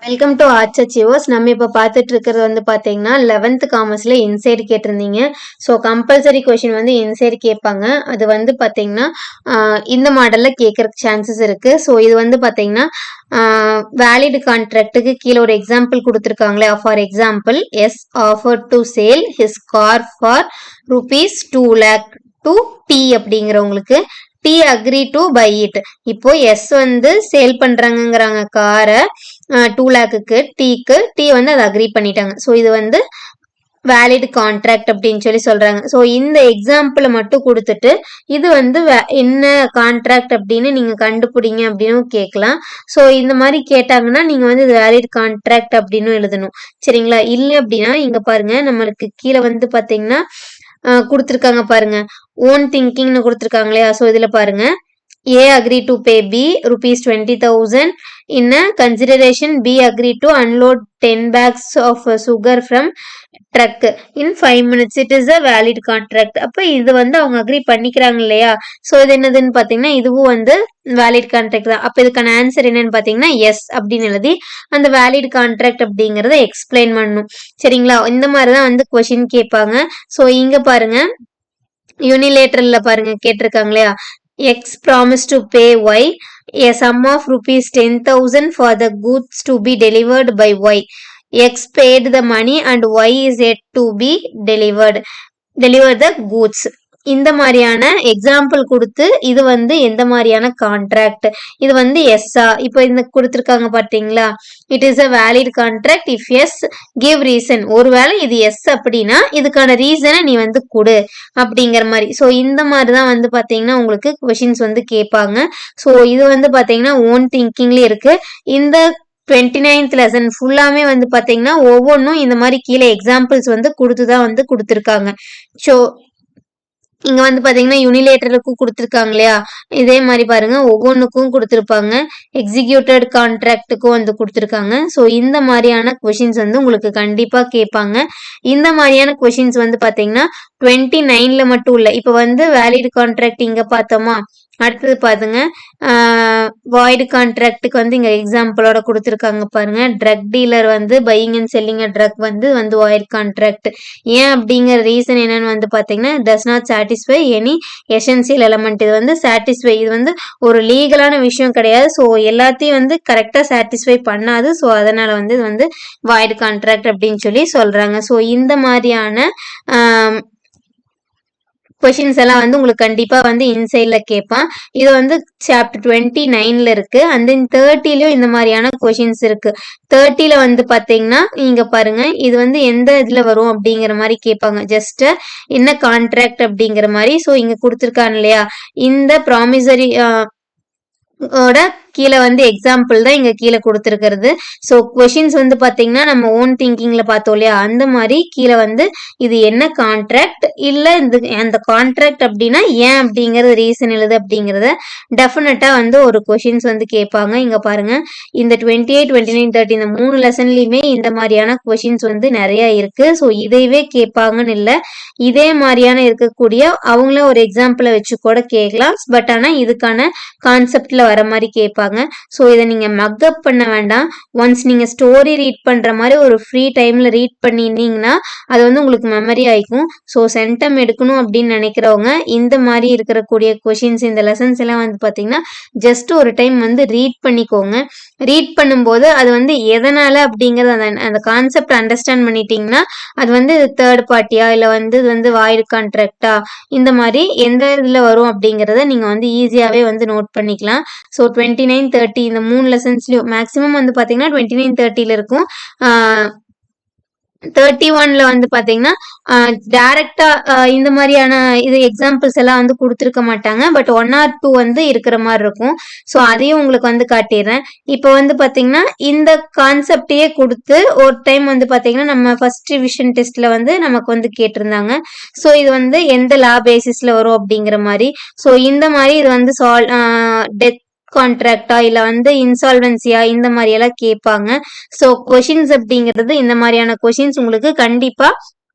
Welcome to arts achievers. நம்ம இப்போ பார்த்துட்டு இருக்கிறது வந்து பார்த்தீங்கன்னா 11th காமர்ஸில் இன்சைடு கேட்டிருந்தீங்க. ஸோ கம்பல்சரி கொஷின் வந்து இன்சைடு கேட்பாங்க. அது வந்து பார்த்தீங்கன்னா இந்த மாடலில் கேட்கறதுக்கு சான்சஸ் இருக்குது. ஸோ இது வந்து பார்த்தீங்கன்னா வேலிட் கான்ட்ராக்டுக்கு கீழே ஒரு எக்ஸாம்பிள் கொடுத்துருக்காங்களே. For example, S offer to sale his car for ₹2 lakh to T அப்படிங்கிறவங்களுக்கு T agree to buy it. இப்போ எஸ் வந்து சேல் பண்றாங்கிறாங்க காரை 2 lakhக்கு, டி வந்து அதை அக்ரி பண்ணிட்டாங்க. ஸோ இது வந்து வேலிட் கான்ட்ராக்ட் அப்படின்னு சொல்லி சொல்றாங்க. ஸோ இந்த எக்ஸாம்பிளை மட்டும் கொடுத்துட்டு இது வந்து என்ன கான்ட்ராக்ட் அப்படின்னு நீங்க கண்டுபிடிங்க அப்படின்னு கேட்கலாம். ஸோ இந்த மாதிரி கேட்டாங்கன்னா நீங்க வந்து இது வேலிட் கான்ட்ராக்ட் அப்படின்னு எழுதணும். சரிங்களா? இல்லை அப்படின்னா இங்க பாருங்க, நம்மளுக்கு கீழே வந்து பாத்தீங்கன்னா கொடுத்துருக்காங்க பாருங்க, ஓன் திங்கிங்னு கொடுத்துருக்காங்க இல்லையா. ஸோ இதுல பாருங்க, A agreed to pay B ₹20,000 in a consideration. B agreed to unload 10 bags of sugar from truck in 5 minutes. It is a valid contract. அப்ப இது வந்து அவங்க அக்ரி பண்ணிக்கிறாங்க இல்லையா. ஸோ இது என்னதுன்னு பாத்தீங்கன்னா இதுவும் வந்து வேலிட் கான்ட்ராக்ட் தான். அப்ப இதுக்கான ஆன்சர் என்னன்னு பாத்தீங்கன்னா எஸ் அப்படின்னு எழுதி அந்த வேலிட் கான்ட்ராக்ட் அப்படிங்கறத எக்ஸ்பிளைன் பண்ணணும். சரிங்களா? இந்த மாதிரிதான் வந்து கொஸ்டின் கேட்பாங்க. ஸோ இங்க பாருங்க, யூனிலேட்டரல்ல பாருங்க கேட்டிருக்காங்க இல்லையா. X promised to pay Y a sum of ₹10,000 for the goods to be delivered by Y. X paid the money and Y is yet to be deliver the goods. இந்த மாதிரியான example கொடுத்து இது வந்து எந்த மாதிரியான கான்ட்ராக்ட், இது வந்து எஸ்ஸா இப்போ இந்த கொடுத்துருக்காங்க பார்த்தீங்களா. It is a valid contract if S give reason. ஒருவேளை இது எஸ் அப்படின்னா இதுக்கான ரீசனை நீ வந்து கொடு அப்படிங்கிற மாதிரி. ஸோ இந்த மாதிரி தான் வந்து பார்த்தீங்கன்னா உங்களுக்கு கொஷின்ஸ் வந்து கேட்பாங்க. ஸோ இது வந்து பார்த்தீங்கன்னா ஓன் திங்கிங்லேயே இருக்கு. இந்த 29th லெசன் ஃபுல்லாமே வந்து பார்த்தீங்கன்னா ஒவ்வொன்றும் இந்த மாதிரி கீழே எக்ஸாம்பிள்ஸ் வந்து கொடுத்துதான் வந்து கொடுத்துருக்காங்க. ஸோ இங்க வந்து பாத்தீங்கன்னா யூனிலேட்டருக்கும் கொடுத்துருக்காங்க இல்லையா. இதே மாதிரி பாருங்க ஒவ்வொன்றுக்கும் கொடுத்துருப்பாங்க. எக்ஸிக்யூட்டட் கான்ட்ராக்டுக்கும் வந்து கொடுத்துருக்காங்க. ஸோ இந்த மாதிரியான கொஷின்ஸ் வந்து உங்களுக்கு கண்டிப்பா கேட்பாங்க. இந்த மாதிரியான கொஷின்ஸ் வந்து பாத்தீங்கன்னா 29ல மட்டும் இல்லை. இப்போ வந்து வேலிட் கான்ட்ராக்ட் இங்க பார்த்தோமா, அடுத்தது பாருங்க வாய்டு கான்ட்ராக்டுக்கு வந்து இங்க எக்ஸாம்பிளோட கொடுத்துருக்காங்க பாருங்க. ட்ரக் டீலர் வந்து buying and selling a truck வந்து வாய்டு கான்ட்ராக்ட். ஏன் அப்படிங்கிற ரீசன் என்னன்னு வந்து பாத்தீங்கன்னா does not satisfy any essential element. இது வந்து சாட்டிஸ்ஃபை, இது வந்து ஒரு லீகலான விஷயம் கிடையாது. ஸோ எல்லாத்தையும் வந்து கரெக்டா சாட்டிஸ்ஃபை பண்ணாது. ஸோ அதனால வந்து இது வந்து வாய்டு கான்ட்ராக்ட் அப்படின்னு சொல்லி சொல்றாங்க. ஸோ இந்த மாதிரியான கொஷின்ஸ் எல்லாம் வந்து உங்களுக்கு கண்டிப்பா வந்து இன்சைட்ல கேட்பான். இது வந்து சாப்டர் 29ல இருக்கு. அண்ட் தென் 30லயும் இந்த மாதிரியான கொஷின்ஸ் இருக்கு. 30ல வந்து பாத்தீங்கன்னா இங்க பாருங்க, இது வந்து எந்த இதுல வரும் அப்படிங்கிற மாதிரி கேட்பாங்க. ஜஸ்ட் என்ன கான்ட்ராக்ட் அப்படிங்கிற மாதிரி. ஸோ இங்க கொடுத்துருக்காங்க இல்லையா, இந்த ப்ராமிசரி ஓட கீழே வந்து எக்ஸாம்பிள் தான் இங்க கீழே கொடுத்துருக்கிறது. ஸோ கொஷின்ஸ் வந்து பாத்தீங்கன்னா நம்ம ஓன் திங்கிங்ல பார்த்தோம் இல்லையா, அந்த மாதிரி கீழே வந்து இது என்ன கான்ட்ராக்ட், இல்ல இந்த அந்த கான்ட்ராக்ட் அப்படின்னா ஏன் அப்படிங்கறது ரீசன் எழுது அப்படிங்கறத டெஃபினட்டா வந்து ஒரு கொஷின்ஸ் வந்து கேட்பாங்க. இங்க பாருங்க, இந்த 28, 29, 30 இந்த 3 லெசன்லயுமே இந்த மாதிரியான கொஷின்ஸ் வந்து நிறைய இருக்கு. ஸோ இதையவே கேட்பாங்கன்னு இல்லை, இதே மாதிரியான இருக்கக்கூடிய அவங்கள ஒரு எக்ஸாம்பிளை வச்சு கூட கேட்கலாம். பட் ஆனா இதுக்கான கான்செப்ட்ல வர மாதிரி கேட்பாங்க. ஸோ இதை நீங்க மக்கப் பண்ண வேண்டாம். ஒன்ஸ் நீங்க ஸ்டோரி ரீட் பண்ற மாதிரி ஒரு ஃப்ரீ டைம்ல ரீட் பண்ணிட்டீங்கன்னா அது வந்து உங்களுக்கு மெமரி ஆயிக்கும். ஸோ சென்டம் எடுக்கணும் அப்படின்னு நினைக்கிறவங்க இந்த மாதிரி இருக்கக்கூடிய கொஷின்ஸ், இந்த லெசன்ஸ் எல்லாம் வந்து பாத்தீங்கன்னா ஜஸ்ட் ஒரு டைம் வந்து ரீட் பண்ணிக்கோங்க. ரீட் பண்ணும்போது அது வந்து எதனால அப்படிங்கறது அந்த கான்செப்ட் அண்டர்ஸ்டாண்ட் பண்ணிட்டீங்கன்னா அது வந்து தேர்ட் பார்ட்டியா இல்ல வந்து இது வந்து வாய்டு கான்ட்ராக்டா இந்த மாதிரி எந்த இதுல வரும் அப்படிங்கறத நீங்க வந்து ஈஸியாவே வந்து நோட் பண்ணிக்கலாம். ஸோ 29, 30 இந்த 3 லெசன்ஸ்லயும் மேக்ஸிமம் வந்து பாத்தீங்கன்னா 29, 30ல இருக்கும். 31ல வந்து பாத்தீங்கன்னா டைரக்டா இந்த மாதிரியான இது எக்ஸாம்பிள்ஸ் எல்லாம் வந்து கொடுத்துருக்க மாட்டாங்க. பட் 1 or 2 வந்து இருக்கிற மாதிரி இருக்கும். ஸோ அதையும் உங்களுக்கு வந்து காட்டிடுறேன். இப்போ வந்து பாத்தீங்கன்னா இந்த கான்செப்டையே கொடுத்து ஒரு டைம் வந்து பாத்தீங்கன்னா நம்ம ஃபர்ஸ்ட் ரிவிஷன் டெஸ்ட்ல வந்து நமக்கு வந்து கேட்டிருந்தாங்க. ஸோ இது வந்து எந்த லா பேசிஸ்ல வரும் அப்படிங்கிற மாதிரி. ஸோ இந்த மாதிரி இது வந்து டெத் கான்ட்ராக்டா இல்ல வந்து இன்சால்வன்சியா இந்த மாதிரி எல்லாம் கேட்பாங்க. ஸோ கொஷின்ஸ் அப்படிங்கிறது இந்த மாதிரியான கொஷின்ஸ் உங்களுக்கு கண்டிப்பா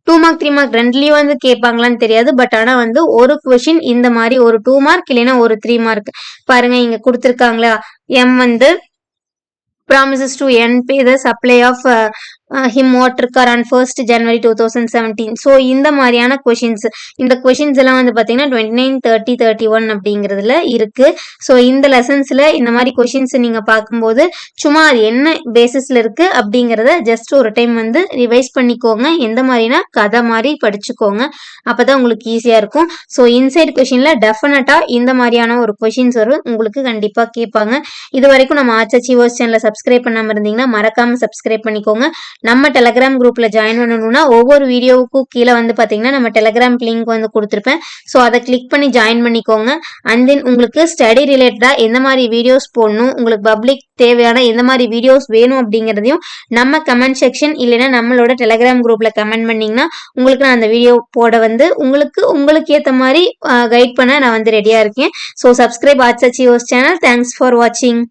2 மார்க் 3 மார்க் ரெண்டுலயும் வந்து கேட்பாங்களான்னு தெரியாது. பட் ஆனா வந்து ஒரு கொஷின் இந்த மாதிரி ஒரு 2 மார்க் இல்லைன்னா ஒரு 3 மார்க் பாருங்க இங்க கொடுத்துருக்காங்களா. எம் வந்து promises to end pay the supply of him water car on 1st January 2017. So இந்த மாதிரியான கொஷின்ஸ், இந்த கொஷின்ஸ் எல்லாம் வந்து பார்த்தீங்கன்னா 29, 30, 31 அப்படிங்கிறதுல இருக்கு. ஸோ இந்த லெசன்ஸ்ல இந்த மாதிரி கொஷின்ஸ் நீங்க பார்க்கும்போது சும்மா அது என்ன பேசிஸ்ல இருக்கு அப்படிங்கிறத ஜஸ்ட் ஒரு டைம் வந்து ரிவைஸ் பண்ணிக்கோங்க. எந்த மாதிரினா கதை மாதிரி படிச்சுக்கோங்க, அப்பதான் உங்களுக்கு ஈஸியா இருக்கும். ஸோ இன்சைட் கொஷின்ல டெஃபினட்டா இந்த மாதிரியான ஒரு கொஷின்ஸ் வரும், உங்களுக்கு கண்டிப்பா கேட்பாங்க. இது வரைக்கும் நம்ம ஆர்ட்ஸ் சேனலை சப்ஸ்கிரைப் பண்ணாம இருந்தீங்கன்னா மறக்காம சப்ஸ்கிரைப் பண்ணிக்கோங்க. நம்ம டெலகிராம் குரூப்ல ஜாயின் பண்ணணும்னா ஒவ்வொரு வீடியோவுக்கும் கீழே வந்து பாத்தீங்கன்னா நம்ம டெலகிராம் லிங்க் வந்து கொடுத்துருப்பேன். ஸோ அதை கிளிக் பண்ணி ஜாயின் பண்ணிக்கோங்க. அண்ட் தென் உங்களுக்கு ஸ்டடி ரிலேட்டடா எந்த மாதிரி வீடியோஸ் போடணும், உங்களுக்கு பப்ளிக் தேவையான எந்த மாதிரி வீடியோஸ் வேணும் அப்படிங்கிறதையும் நம்ம கமெண்ட் செக்ஷன் இல்லைன்னா நம்மளோட டெலகிராம் குரூப்ல கமெண்ட் பண்ணீங்கன்னா உங்களுக்கு நான் அந்த வீடியோ போட வந்து உங்களுக்கு ஏற்ற மாதிரி கைட் பண்ண நான் வந்து ரெடியா இருக்கேன். So subscribe arts channel. Thanks for வாட்சிங்.